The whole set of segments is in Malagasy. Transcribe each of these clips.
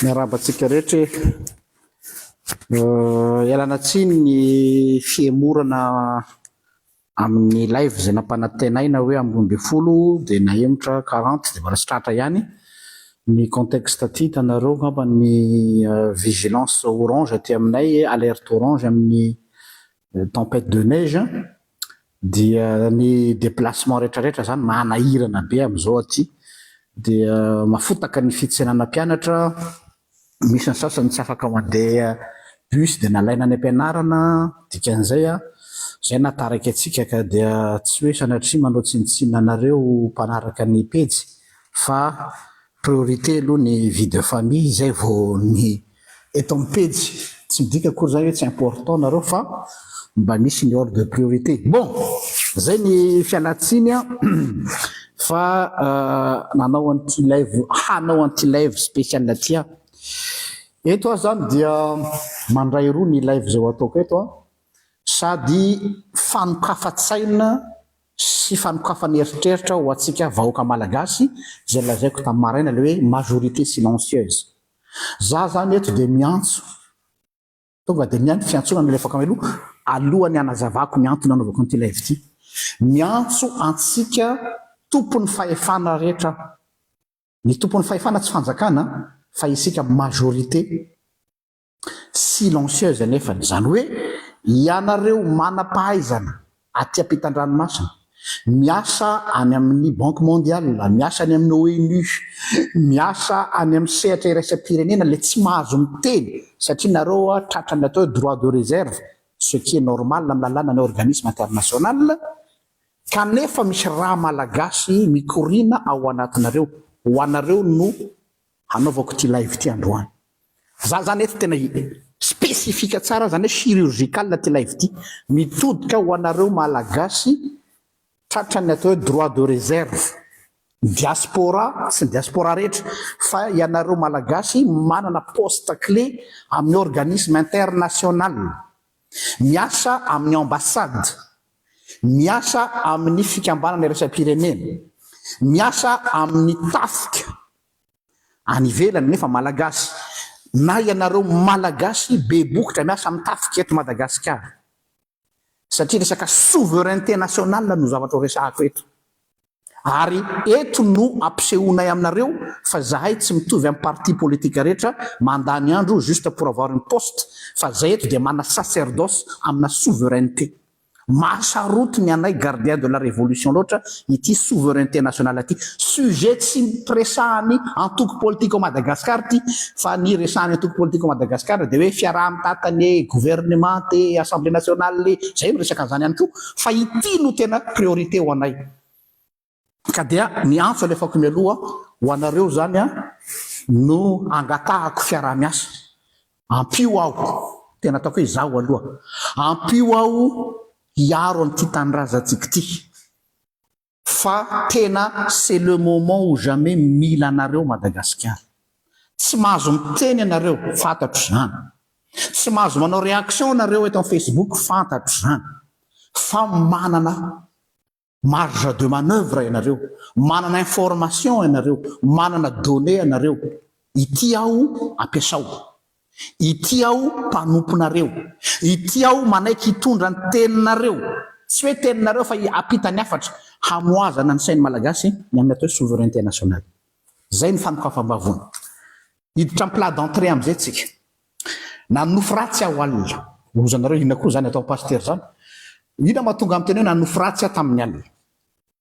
Miarabantsika rehetra ialana tsiny ny fiemorana amin'ny live zay nampanantenaina hoe ambony 10 dia nahemotra 40 dia mbola sy tratra ihany. Ny contexte aty hitanareo ngamba ny vigilance orange aty aminay, alerte orange amin'ny tempête de neige, dia ny déplacement rehetrarehetra zany manahirana be amin'izao aty. Dia mafotaka ny fitsenana mpianatra, misy ny sasany tsy afaka mandeha bus dia nalaina any am-pianarana, dikan'izay zay natarika antsika ka dia tsy hoe sanatria manao tsinitsina anareo mpanaraka ny pejy fa priorité aloha ny vie de famille, zay vao ny eto amin'ny pejy. Tsy midika akory zany hoe tsy important nareo fa mba misy ny ordre de priorité. Bon, zay ny fialatsiny fa nanao an'ity live, hanao an'ity live spécial aty eto zany dia mandray roa ny live zay ho ataoko eto sady fanokafa-tsaina sy fanokafana eritreritra ho antsika vahoaka malagasy, zay lazaiko tamin'ny maraina le hoe majorité silencieuse. Za zany eto dia miantso tonga dia miantso fiantsonana alefaka aloha alohany anazavako ny antony anaovako an'ity live ity. Miantso antsika tompon'ny fahefana rehetra, ny tompon'ny fahefana tsy fanjakana fa isika majorité silencieuse nefa, zany hoe ianareo manam-pahaizana aty ampitan-dranomasina, miasa any amin'ny banque mondiale, miasa any amin'ny ONU, miasa any amin'ny sehatra iraisam-pirenena le tsy mahazo miteny satria nareo tratrany atao droit de réserve, ce qui est normal amin'ny lalàna ny organisme international, kanefa misy raha malagasy mikorina ao anatinareo, ho anareo no hanaovako ity live ity androany. Za zany eto tena spécifique tsara zany hoe chirurgical ty live ity, mitodika ho anareo malagasy tratrany atao hoe droit de réserve, diaspora sy diaspora rehetra, fa ianareo malagasy manana poste clé amin'ny organisme international, miasa amin'ny ambassade, miasa amin'ny fikambanana iraisam-pirenena, miasa amin'ny tafika any ivelany nefa malagasy, na ianareo malagasy be bokotra miasa amin'ny tafika eto Madagasikara, satria resaka souveraineté nationale no zavatra ho resahako eto. Ary eto no ampisehoanay aminareo fa zahay tsy mitovy amin'ny parti politique rehetra mandany andro juste pour avoir une poste, fa zay eto dia mana sacerdoce amina souveraineté. Mahasaroto ny anay gardien de la révolution loatra ity souveraineté nationale ity. Sujet tsy presahany antoko politique au Madagascar ty, fa ny resahany antoko politique au Madagascar dia hoe fiaraha-mitatany, gouvernement te, assemblée nationale, zay miresaka an'izany ihany koa, fa ity no tena priorité ho anay. Ka dia miantso alefako mialoha ho anareo zany no angatahako fiaraha-miasa, ampio aho, tena ataoko hoe zaho aloha, ampio aho hiaro an'ity tanindrazantsika ity, fa tena c'est le moment ou jamais mila anareo Madagasikara. Tsy mahazo miteny anareo, fantatro zany. Tsy mahazo manao réaction anareo eto amin'ny Facebook, fantatro zany. Fa manana marge de manœuvre ianareo, manana information ianareo, manana données ianareo. Ity aho ampiasao, ity aho mpanomponareo, ity aho manaiky hitondra ny teninareo, tsy hoe teninareo fa apitany hafatra, hamoazana ny sainy malagasy ny amin'ny atao souveraineté nationale. Zay ny fanokafam-bavony. Hiditra amin'ny plat d'entrée am'izay tsika. Nanofy ratsy aho alina, ozanareo ina koa zany atao pasteur zany, ina mahatonga amin'ny teny hoe nanofy ratsy aho tamin'ny alina,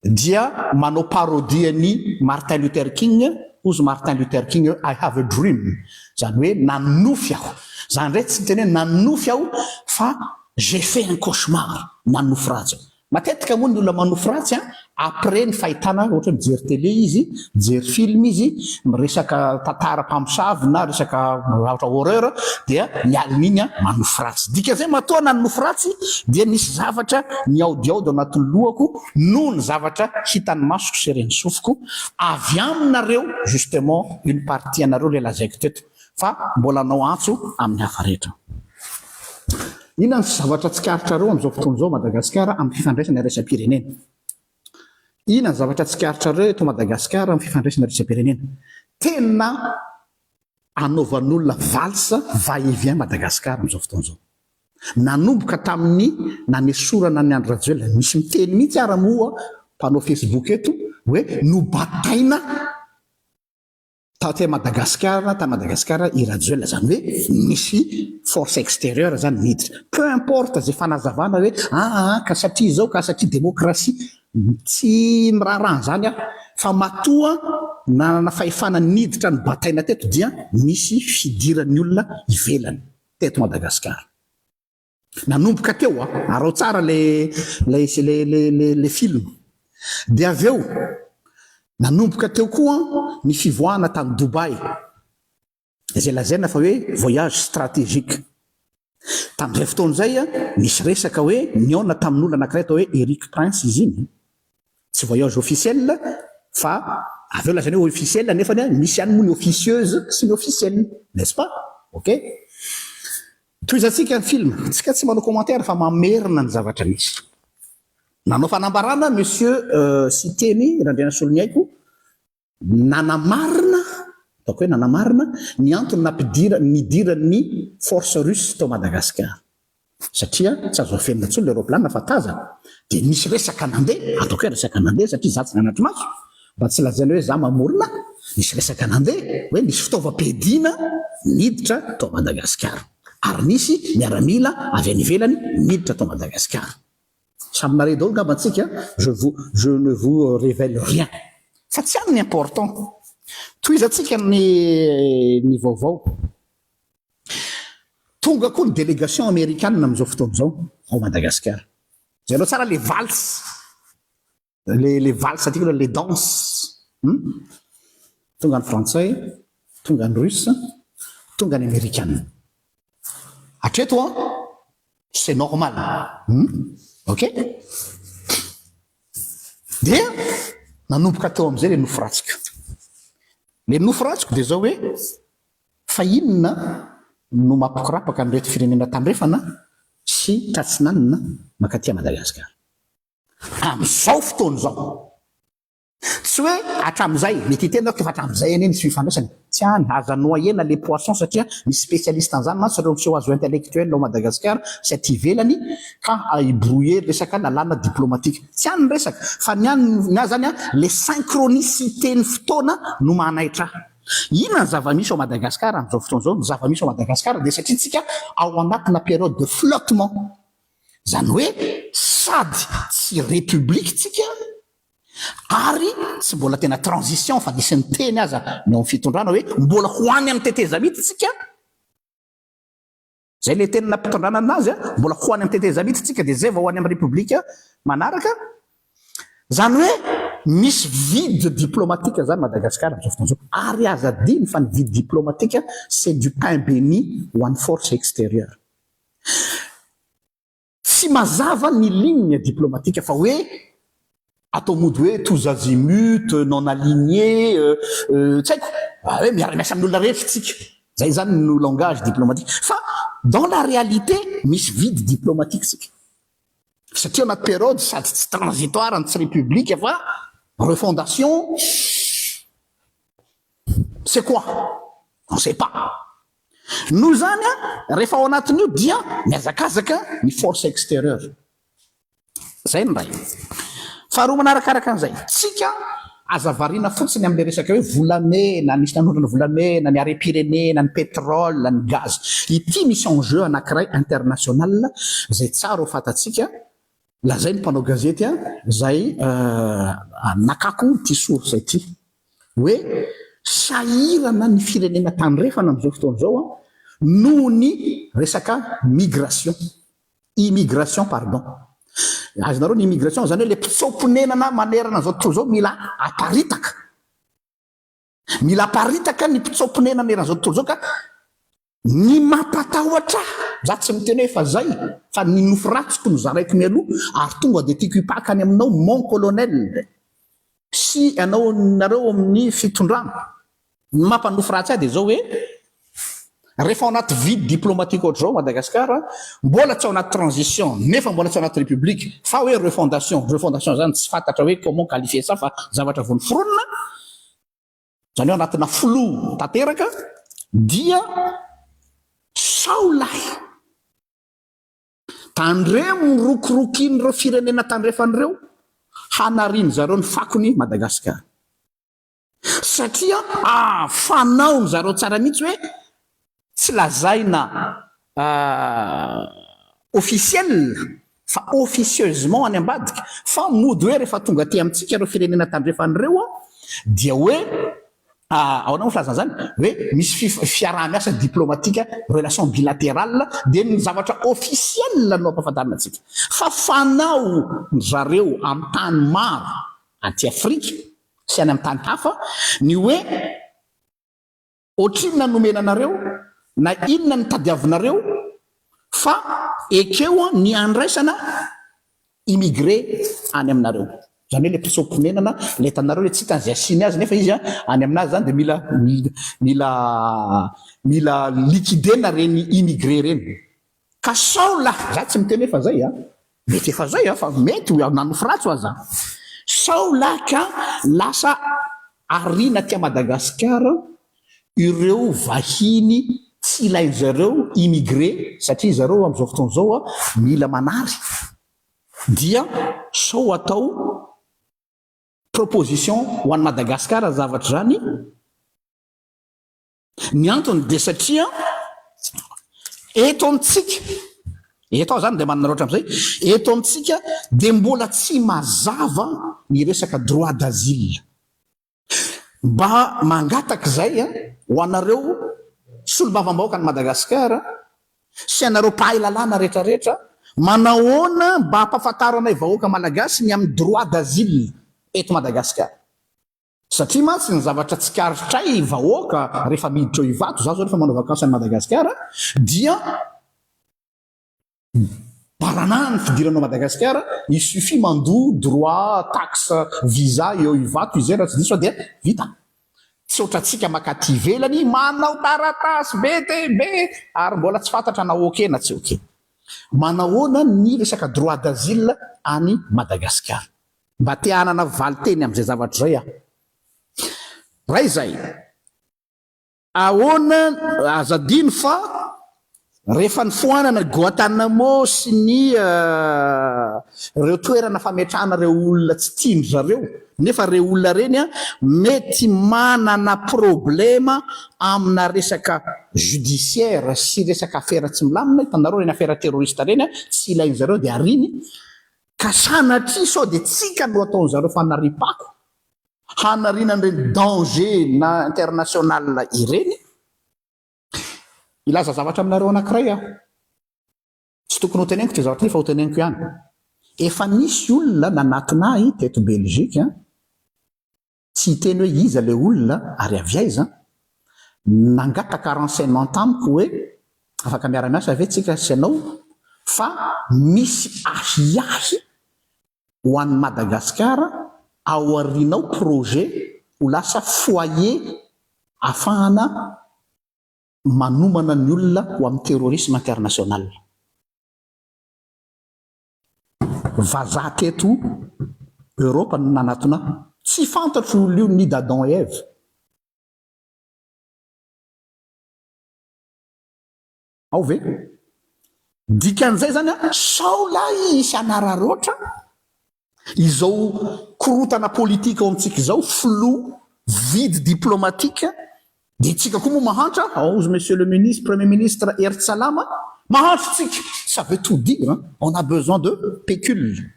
dia manao parodie ny Martin Luther King, ozy Martin Luther King, I have a dream, zany hoe nanofy aho. Zany re tsy teny hoe nanofy aho fa j'ai fait un cauchemar, nanofy ratsy aho. Matetika moa ny olona manofy ratsy après ny fahitana ohatra mijery télé izy, mijery film izy, miresaka tantara mpamosavy na resaka horreur, dia mialina iny manofy ratsy. Dika zay matoa nanofy ratsy dia nisy zavatra miaodiaody ao anatin'ny lohako noho ny zavatra hitan'ny masoko sy reny sofiko avy aminareo, justement une partie anareo le lazaiko teto, fa mbola nao antso amin'ny hafa rehetra. Inona ny zavatra tsikaritra reo amin'izao fotoana izao Madagasikara amin'ny fifandraisana iraisam-pirenena? Inona ny zavatra tsikaritra reo eto Madagasikara amin'ny fifandraisana iraisam-pirenena? Tena anaovan'olona valsa va-et-vient Madagasikara am'izao fotoan'izao. Nanomboka tamin'ny nanesorana ny Andry Rajoelina, misy miteny mihitsy ara moa mpanao Facebook eto hoe nobataina ta Madagasikara i Rajoelina, zany hoe misy force extérieure zany miditra. Peu importe zay fanazavana hoe ka satria zao ka satria démocratie, tsy miraharany zany fa matoa nanana fahefana niditra ny bataina teto dia misy fidiran'ny olona ivelany teto Madagasikara. Nanomboka teo arao tsara le film. Dia avy eo nanomboka teo koa ny fivoahana tany Dubai, izay lazaina fa hoe voyage stratégique. Tamin'izay fotoan'izay misy resaka hoe niona tamin'olona anankiray atao hoe Eric Prince izy iny. Tsy voyage officiel fa avy eo lazaina hoe officiel nefa misy ihany moa ny officieuse sy ny officiel, n'est-ce pas? OK? Toizatsika ny film, tsika tsy manao commentaire fa mamerina ny zavatra misy. Nanao fanambarana monsieur Siteny Randriana Solony haiko, nanamarina ny antony nidiran'ny force russe tao Madagasikara. Satria tsy azo afenina intsony le aeroplanina fa tazana. Dia misy resaka nandeha, ataoko hoe resaka nandeha satria za tsy nanatry maso, mba tsy lazaina hoe za mamorona, misy resaka nandeha hoe misy fitaovam-piadiana niditra tao Madagasikara. Ary nisy miaramila avy any ivelany niditra tao Madagasikara. Saminareo daholo ngamba antsika, je ne vous révèle rien. Fa tsy any ny important. Toizatsika ny vaovao. Tonga koa ny délégation américaine am'izao fotoan'izao ao Madagasikara. Zainao tsara les valses. Les valses atika les danses. Tonga ny frantsay, tonga ny russe, tonga ny américaine. Hatreto c'est normal. OK? Dia nanomboka teo am'izay le nofiratsika. Le nofiratsiko dia zao hoe fa inona no mampikorapaka ny reto firenena tandrefana sy tratsinanina makatia Madagasikara. Am'izao fotoan'izao. Tsy hoe hatramin'izay, mety hiteny fa hatramin'izay eny sy fifandraisany. Tsy any, aza noyena les poissons satria misy spécialiste an'izany mantsy ireo miseho azo intellectuel ao Madagasikara sy aty ivelany ka hibrouiller resaka lalàna diplomatique. Tsy any ny resaka, fa ny zany les synchronicité ny fotoana no manaitra. Inona ny zava-misy ao Madagasikara am'izao fotoan'izao? Ny zava-misy ao Madagasikara dia satria tsika ao anatina période de flottement. Zany hoe sady tsy république tsika ary tsy mbola tena transition fa nisy ny teny aza ny ao amin'ny fitondrana hoe mbola ho any amin'ny teteza mihitsy tsika. Zay le teny nampitondrana anazy mbola ho any amin'ny teteza mihitsy tsika dia zay vao ho any amin'ny république manaraka. Zany hoe misy vide diplomatique zany Madagasikara am'izao fotoan'izao. Ary aza diny fa ny vide diplomatique c'est du pain béni ho an'ny force extérieure. Tsy mazava ny ligne diplomatique fa hoe atao mody hoe tous azimuts, non alignés, tsy haiko, hoe miara-miasa amin'olona rehetra tsika. Zay zany no langage diplomatique. Fa dans la réalité, misy vide diplomatique tsika. Satria anaty période sady tsy transitoire, tsy république fa refondation. C'est quoi? On ne sait pas. Nous zany rehefa ao anatin'io dia miazakazaka ny force extérieure. Zay ny ray. Faharoa manarakaraka an'izay, tsika aza variana fotsiny amin'ny resaka hoe volamena, nisy nanondrana volamena, ny arem-pirenena, ny pétrole, ny gaz. Ity misy enjeu anankiray international zay tsara ho fatatsika. Lazay ny mpanao gazety zay nakako ty source ity hoe sahirana ny firenena tandrefana amin'izao fotoan'izao noho ny resaka immigration pardon. Azonareo ny immigration zany hoe le mpitsomponenana manerana zao tontolo zao mila aparitaka. Mila aparitaka ny mpitsomponenana manerana zao tontolo zao ka ny mampatahotra za tsy miteny hoe fa zay fa ny nofiratsiko no zaraiko mialoha ary tonga dia tiako hipakany aminao mon colonel sy ianao nareo amin'ny fitondrana. Ny mampanofiratsy ahy dia zao hoe rehefa ao anaty vide diplomatique ohatr'izao Madagasikara, mbola tsy ao anaty transition nefa mbola tsy ao anaty république fa hoe refondation zany tsy fantatra hoe comment qualifier ça fa zavatra vonforonina zany hoe anatina flou tanteraka. dia Saolahy tandremo rokorokiny reo firenena tandrefan'ireo hanariny zareo ny fakony Madagasikara satria fanao ny zareo tsara mihitsy hoe tsy lazaina officiel fa officieusement any ambadika fa mody hoe rehefa tonga ty amintsika reo firenena tandrefan'ireo dia hoe ao anao filazana zany hoe misy fiaraha-miasa diplomatika relation bilatérale dia ny zavatra officiel no ampahafantarina antsika fa fanao zareo amin'ny tany maro aty Afrika sy any amin'ny tany hafa ny hoe ohatrinona nomena anareo na inona ny tadiavinareo fa ekeo ny andraisana immigré any aminareo zany hoe le mpisomponenana le tanareo le tsy hitan'izay asiny azy nefa izy any aminazy zany dia mila liquidena reny immigré reny ka Saolahy za tsy miteny efa zay mety efa zay fa mety nanofratso aza Saolahy ka lasa arina tia Madagasikara ireo vahiny tsy ilain'zareo immigré satria zareo amin'izao fotoana zao mila manary dia sao atao proposition ho an'ny Madagasikara zavatra zany ny antony dia satria eto amintsika eto zany dia manana loatra amin'izay eto amintsika dia mbola tsy mazava ny resaka droit d'asile mba mangataka zay ho anareo solombavambahoaka ny Madagasikara sy anareo mpahay lalàna rehetrarehetra manahoana mba hampafantaranay vahoaka malagasy ny amin'ny droit d'asile eto Madagasikara satria mantsy ny zavatra tsy karitray vahoaka rehefa miditra ivato za zao rehefa manao vakansy any Madagasikara dia baranà ny fidiranao Madagasikara il suffit mandoa droit taxe visa eo ivato izay raha tsy diso dia vita tsy ohatratsika makaty ivelany manao taratasy be be ary mbola tsy fantatra na oke na tsy oke manahoana ny resaka droit d'asile any Madagasikara mba te hanana valiteny amin'izay zavatra zay ray zay ahoana azadino fa rehefa ny foanana Guantanamo sy ny reo toerana fametrahana reo olona tsy tiany zareo nefa reo olona reny mety manana problema amina resaka judiciaire sy resaka affaire tsy milamina hitanareo reny affaire terroriste reny tsy ilain'zareo dia ariny ka sanatria sao dia tsika no ataon'zareo fanaripako hanarinan'ireny danger na international ireny ilaza zavatra aminareo anankiray tsy tokony ho teneniko ty zavatra fa ho teneniko ihany efa nisy olona nanatinahy teto Belgique tsy hiteny hoe iza le olona ary avy aiza nangataka renseignement tamiko hoe afaka miara-miasa ve tsika sy anao fa misy ahiahy ho an'ny Madagasikara ao arinao projet ho lasa foyer afahana manomana ny olona ho amin'ny terrorisme international vazaha teto Europe no nanatona tsy fantatro olona io ny d'Adam et Ève ao ve dikan'izay zany Saolahy isy anararoatra izao korotana politika ao amintsika izao flou vide diplomatique dia tsika koa moa mahantra aozy monsieur le ministre premier ministre Herth Salama mahantra tsika ça veut tout dire on a besoin de pécule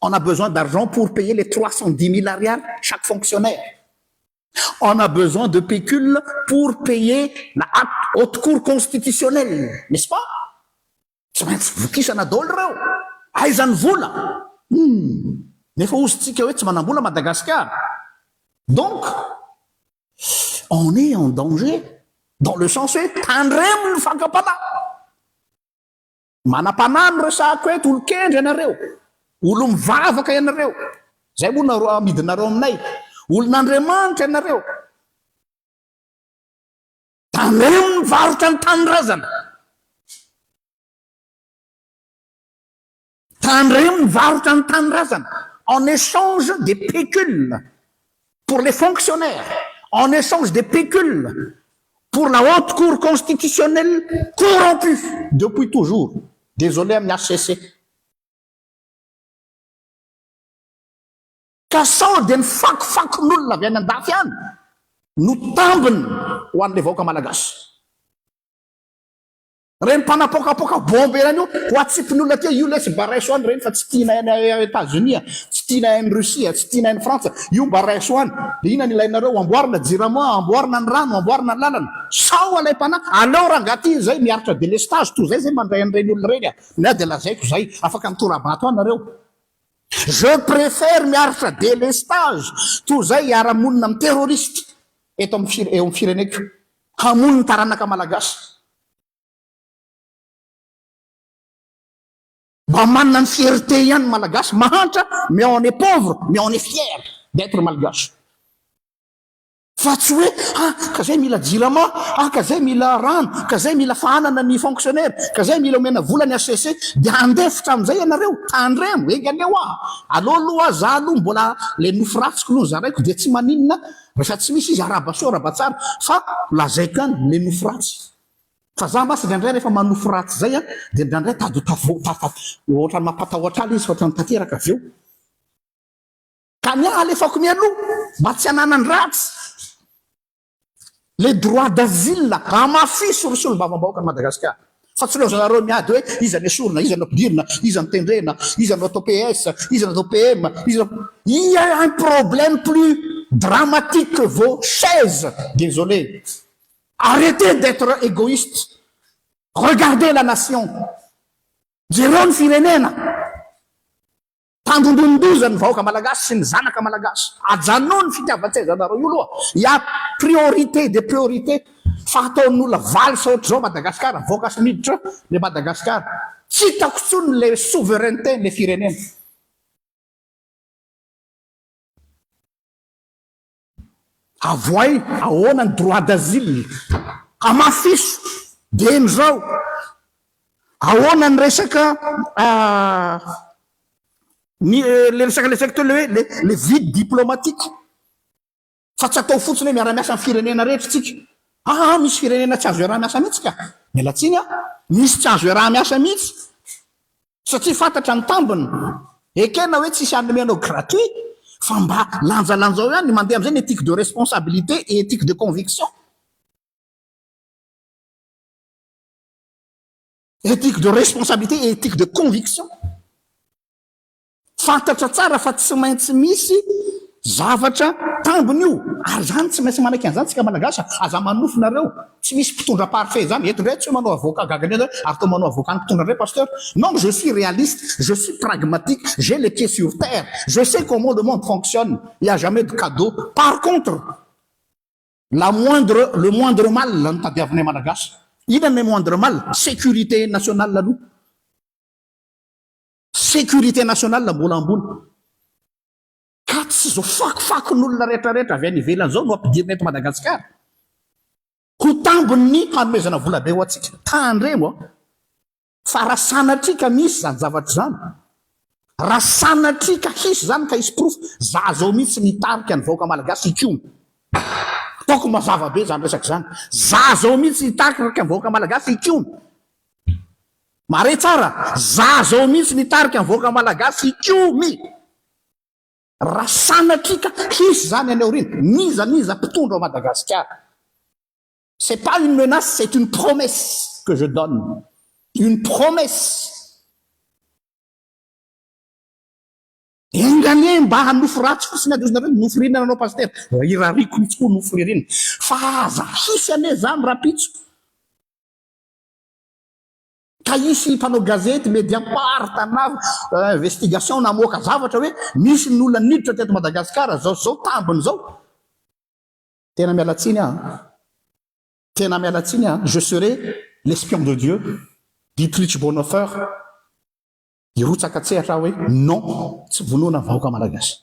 on a besoin d'argent pour payer les 310 000 ariary chaque fonctionnaire on a besoin de pécule pour payer la haute cour constitutionnelle n'est-ce pas tsy maintsy vokisana daholo reo aizany vola nefa ozytsika hoe tsy manambola Madagasikara donc on est en danger dans le sens hoe tandremo ny fankapana manapana no resako eto olo kendry ianareo olo mivavaka ianareo zay moa amidinareo aminay olon'Andriamanitra ianareo tandremo ny varotra ny tanorazana tandremo ny varotra ny tanorazana en échange des pécules pour les fonctionnaires en échange des pécules pour la haute cour constitutionnelle corrompue depuis toujours. Désolé amin'ny HCC. Ka sao dia nifakofakon'olona avy any andafy any no tambiny ho an'ilay vahoaka malagasy. Reny mpanapokapoka bombe reny io ho atsipin'olona tia io lesy baraiso any reny fa tsy tiana any États-Unis, tsy tiana any Russia, tsy tiana any Frantsa, io baraiso any. Dia ina ny ilainareo amboarina jirama, amboarina ny rano, amboarina ny lalana. Sao alay mpana aleo rangaty zay miaritra délestage toy zay mandray an'ireny olona reny. Na dia lazaiko zay afaka mitorabato anareo. Je préfère miaritra délestage toy zay hiara-monina amin'ny terroriste eto amin'ny fireneko hamono ny taranaka malagasy. Mba manana ny fierté ihany malagasy mahantra, mais on est pauvre, mais on est fier d'être malgache. Fa tsy hoe ka zay mila jirama, ka zay mila rano, ka zay mila fahanana ny fonctionnaire, ka zay mila omena vola ny HCC, dia andefitra amin'izay ianareo tandremo engaleo aloha za aloha mbola le nofo ratsiko aloha zaraiko dia tsy maninona rehefa tsy misy izy arabasoa rabatsara fa lazaiko any le nofo ratsy. Fa za masy ndraindray rehefa manofo ratsy zay dia ndraindray ohatrany mampatahotra ala izy ohatrany tanteraka avy eo ka ny alefako mialoha mba tsy hananany ratsy. Les droits d'asile amafisy solombavam-bahoaka ny Madagasikara. Fa tsy leo zanareo miady hoe iza ny esorina, iza ny ampidirina, iza ny tendrena, iza ny atao PS, iza ny atao PM, il y a un problème plus dramatique que vos chaises. Désolé. Arrêtez d'être égoïste. Regardez la nation. Jereo ny firenena. Tandondondozany vahoaka malagasy sy ny zanaka malagasy. Ajanony fitiavan-tsaizanareo io loha. Il y a priorité des priorités. Fa ataon'olona valy sa ohatr' zao Madagasikara, vahoaka sy miditra le Madagasikara. Tsy hitako tsony le souveraineté le firenena. Avoay ahoana ny droit d'asile amafiso dieny zao. Ahoana ny resaka le resaka teo le hoe le vide diplomatique. Fa tsy atao fotsiny hoe miara-miasa amin'ny firenena rehetra tsika. Misy firenena tsy azo iaraha-miasa mihitsy ka. Mialatsiny misy tsy azo iaraha-miasa mihitsy satria fantatra ny tambiny. Ekena hoe tsisy anomenao gratuit fa mba lanjalanjao ihany mandeha amin'izay ny éthique de responsabilité et éthique de conviction. Éthique de responsabilité et éthique de conviction. Fantatra tsara fa tsy maintsy misy zavatra tambiny io. Ary zany tsy maintsy manaiky an'izany tsika malagasy. Aza manofinareo tsy misy mpitondra parfait zany. Eto ndray tsy manao avocat gagany ary to manao avocat ny mpitondra ndray pasteur. Non, je suis réaliste, je suis pragmatique, j'ai les pieds sur terre. Je sais comment le monde fonctionne. Il n'y a jamais de cadeau. Par contre, le moindre mal no tadiavinay malagasy. Inona ny moindre mal? Sécurité nationale aloha. Sécurité nationale mbola ambony. Ka tsy zao fakofakon'olona rehetrarehetra avy any ivelany zao no ampidirina eto Madagasikara. Ho tambiny ny hanomezana vola be ho atsika. Tandremo fa raha sanatrika misy zany zavatra zany. Raha sanatrika hisy zany ka hisy proof, za zao mihitsy nitarika ny vahoaka malagasy ikony. Taoko mazava be zany resaka zany. Za zao mihitsy nitarika ny vahoaka malagasy ikony. Mare tsara, za zao mihitsy nitarika ny vahoaka malagasy ikomy. Raha sanatrika hisy zany any aoriana, niza mpitondra ao Madagasikara. C'est pas une menace, c'est une promesse que je donne. Une promesse. Engane mba hanofo ratsy fotsiny adozonareo nofo ririna nanao pasteur. Irariko mihitsy koa nofo ririna. Fa aza hisy ane zany rapitsoko. Ka hisy mpanao gazety, Mediapart, Tanava, investigation namoaka zavatra hoe misy ny olona niditra teto Madagasikara zao tambiny zao. Tena mialatsiny Tena mialatsiny je serai l'espion de Dieu. Dietrich Bonhoeffer irotsaka tsehatra hoe non, tsy vonoana vahoaka malagasy.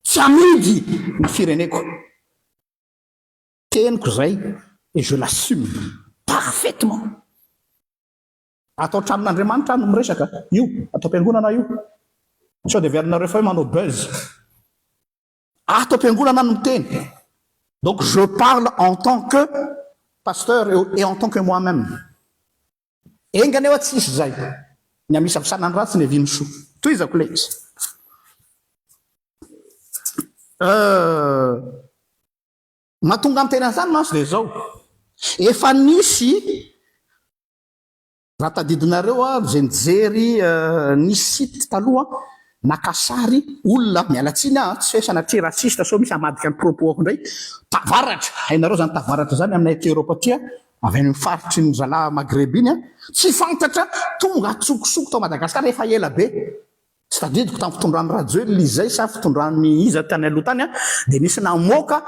Tsy amidy ny fireneko. Teniko zay et je l'assume parfaitement. Atao tranon'Andriamanitra no miresaka io, atao am-piangonana io. Sao dia verinareo fa hoe manao buzz. Atao am-piangonana no miteny. Donc je parle en tant que pasteur et en tant que moi-même engany eo tsisy zay ny amisy avisanany ratsy ny aviny soa toizako le izy mahatonga amin'ny tena zany manso de zao efa nisy raha tadidinareo a zay nijery nisy site taloha nakasary olona mialatsiny tsy hoe sanatria rasista so misy amadika ny propos ndray tavaratra hainareo zany tavaratra zany aminay ty Europa tia avy any mifaritry ny zala Maghreb iny tsy fantatra tonga atsokosoko tao Madagasikara efa ela be tsy tadidiko tamin'ny fitondran'ny radio lizay sa fitondran'ny iza tany aloha tany de nisy namoaka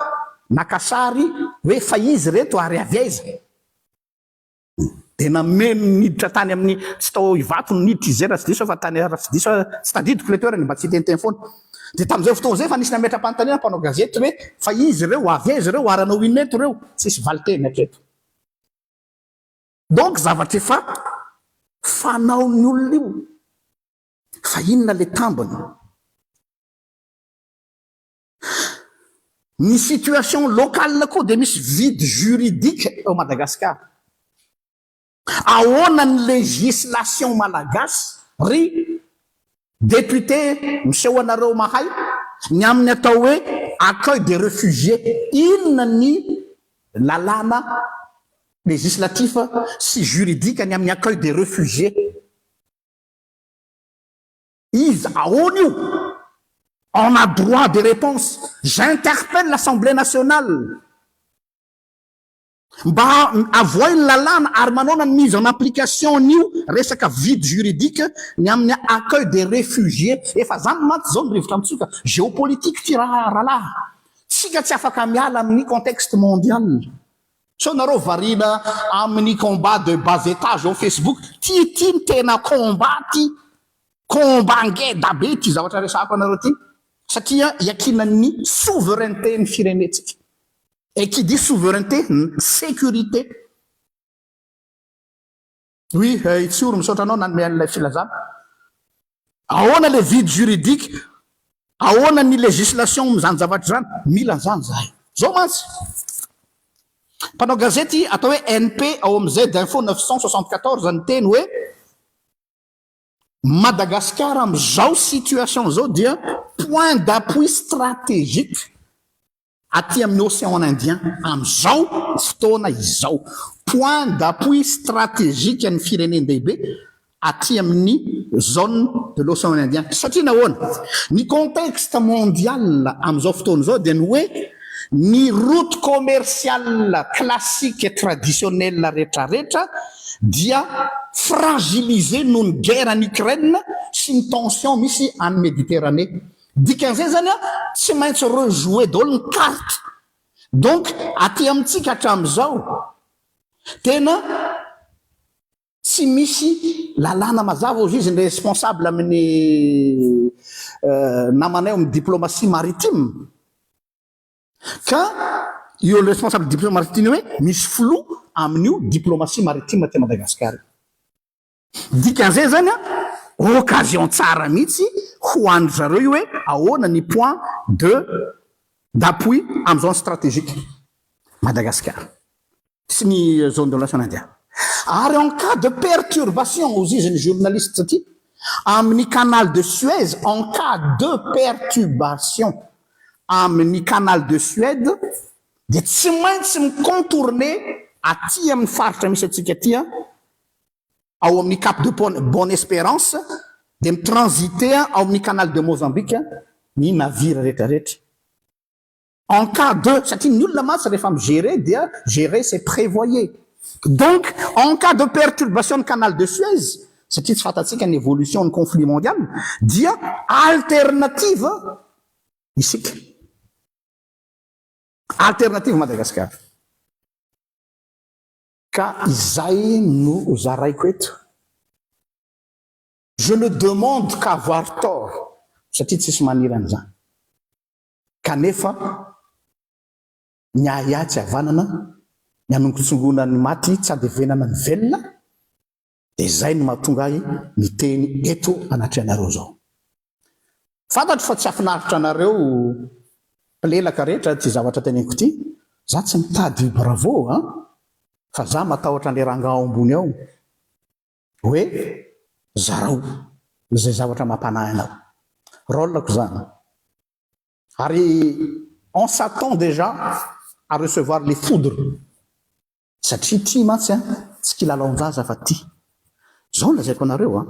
nakasary hoe fa izy reto ary aviaiza de nameno niditra tany amin'ny tsy tao ivato niditra izy raha tsy diso fa tany raha tsy diso tsy tadidiko le toerany mba tsy tenteny foana de tamin'izay fotoana zay fa nisy nametra-panontaniana mpanao gazety hoe fa izy reo aviaiza reo aranao ineto reo tsisy valiteny hatreto donc zavatra efa fanaony olona io fa inona le tambony ny situation locale koa de misy vide juridique au Madagascar ahoana ny législation malagasy ry député miseho anareo mahay ny amin'ny atao hoe accueil des réfugiés inona ny lalàna législatif sy juridique ny amin'ny accueil des réfugiés izy ahoana io on a droit de réponse j'interpelle l'Assemblée nationale mba avoiny lalàna ary manona ny mise en application nio resaka vide juridique ny amin'ny accueil des réfugiés efa zany maty zao ny rivotra amitsoka géopolitique ty rahalahy tsika tsy afaka miala amin'ny contexte mondial so nareo varina amin'ny combat de bas étage au Facebook ty ny tena combat ty combat ngeda be ty zavatra resako anareo ty satria iakinan'ny souveraineté ny firenetsika et qui dit souveraineté sécurité oui itsoro misaotra anao nanome an'ilay filazana ahoana le vide juridique ahoana ny législation mizany zavatra zany mila zany zahay zao mantsy mpanao gazety atao hoe NP ao am'izay d'info 974 ny teny hoe Madagascar am'izao situation zao dia point d'appui stratégique aty amin'ny océan Indien am'izao fotoana izao point d'appui stratégique ny firenendehibe aty amin'ny zone de l'océan Indien satria nahoana ny contexte mondial am'izao fotoana zao dia ny hoe ny route commerciale classique et traditionnelle rehetrarehetra dia fragilisé noho ny guerre en Ukraine sy ny tension misy any Méditerranée dikan'izay zany tsy maintsy rejouer daholo ny carte donc aty amintsika hatram'izao tena tsy misy lalàna mazava ozy izy ny responsable amin'ny namanay amin'ny diplomatie maritime ka io le responsable diplomatie maritime hoe misy flou amin'io diplomatie maritime ty Madagascar dikan'izay zany occasion tsara mihitsy ho andro zareo io hoe ahoana ny point d'appui am'izao stratégique Madagascar sy ny zone de l'océan Indien ary en cas de perturbation ozy izy ny journaliste saty amin'ny canal de Suez en cas de perturbation amin'ny canal de Suède de tsy maintsy micontourner aty amin'ny faritra misy atsika aty ao amin'ny Cap de Bonne Espérance de mitransiter ao amin'ny canal de Mozambique ny navire rehetrarehetra en cas de satria ny olona matsy rehefa migérer dia gérer c'est prévoyer donc en cas de perturbation ny canal de Suez satria tsy fantatsika ny évolution ny conflit mondial dia alternative isika alternative Madagascar ka izay no zaraiko eto je ne demande qu'avoir tort satria tsisy maniry an'izany kanefa ny ahiatsy havanana ny anongotsongona ny maty tsy adevenana ny velona de zay no mahatonga ahy miteny eto anatry anareo zao fantatro fa tsy afinaritra anareo plelaka rehetra ty zavatra teneniko ty za tsy mitady bravo fa za matahotra an'le ranga ao ambony ao hoe zarao zay zavatra mampanahy anao rôlako zany ary on s'attend déjà à recevoir les foudres satria ty mantsy tsy kilalaon-jaza fa ty zao lazaiko anareo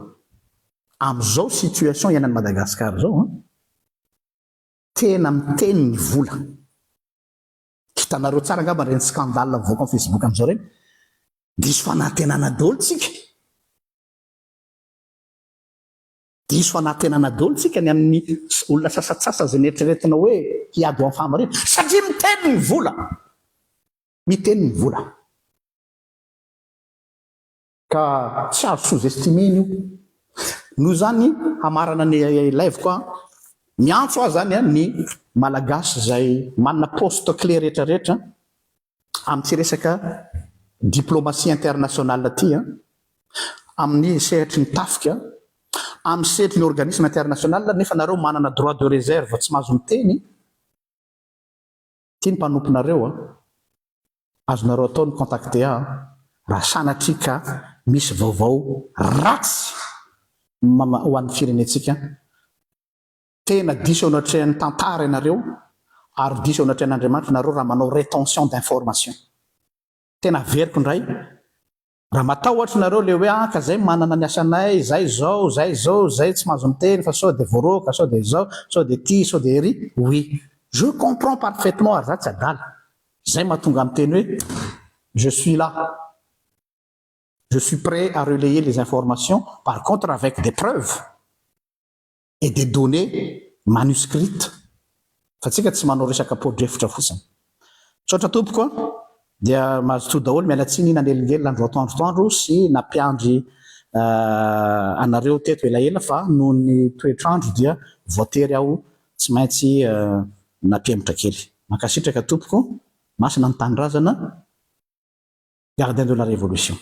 am'izao situation iainan'ny Madagasikara zao tena miteny ny vola hitanareo tsara angamba reny scandale mivoaka amin'ny Facebook am'izao reny diso fanantenana dolo tsika diso fanantenana dolo tsika ny amin'ny olona sasatsasa zay neritreretina hoe hiady ho am'fama rehetra satria miteny ny vola miteny ny vola ka tsy azo sous-estimeny io no zany hamarana ny laivoko miantso azy zany ny malagasy zay manana poste clé rehetrarehetra amin'ny tsy resaka diplomatie internationale ty amin'ny sehatry ny tafika amin'ny sehatry ny organisme international nefa nareo manana droit de réserve tsy mahazo miteny ty ny mpanomponareo azonareo atao ny contacte raha sanatria ka misy vaovao ratsy ho an'ny firenetsika tena diso ao anatrehan'ny tantara ianareo ary diso ao anatrehan'Andriamanitra nareo raha manao rétention d'information tena veriko ndray raha matahotra nareo le hoe ka zay manana ny asanay zay zao zay tsy mahazo miteny fa sao de voroka sao de zao sao de ty sao de ry oui je comprends parfaitement ary za tsy adala zay mahatonga miteny hoe je suis là je suis prêt à relayer les informations par contre avec des preuves et des données manuscrites fa tsika tsy manao resaka podrefitra fotsiny tsotra tompoko dia mahazo to daholo mialatsiny nanelingely andro atoandrotoandro sy nampiandry anareo teto elaela fa noho ny toetrandro dia voatery aho tsy maintsy nampiembotra kely mankasitraka tompoko masina ny tany razana gardien de la révolution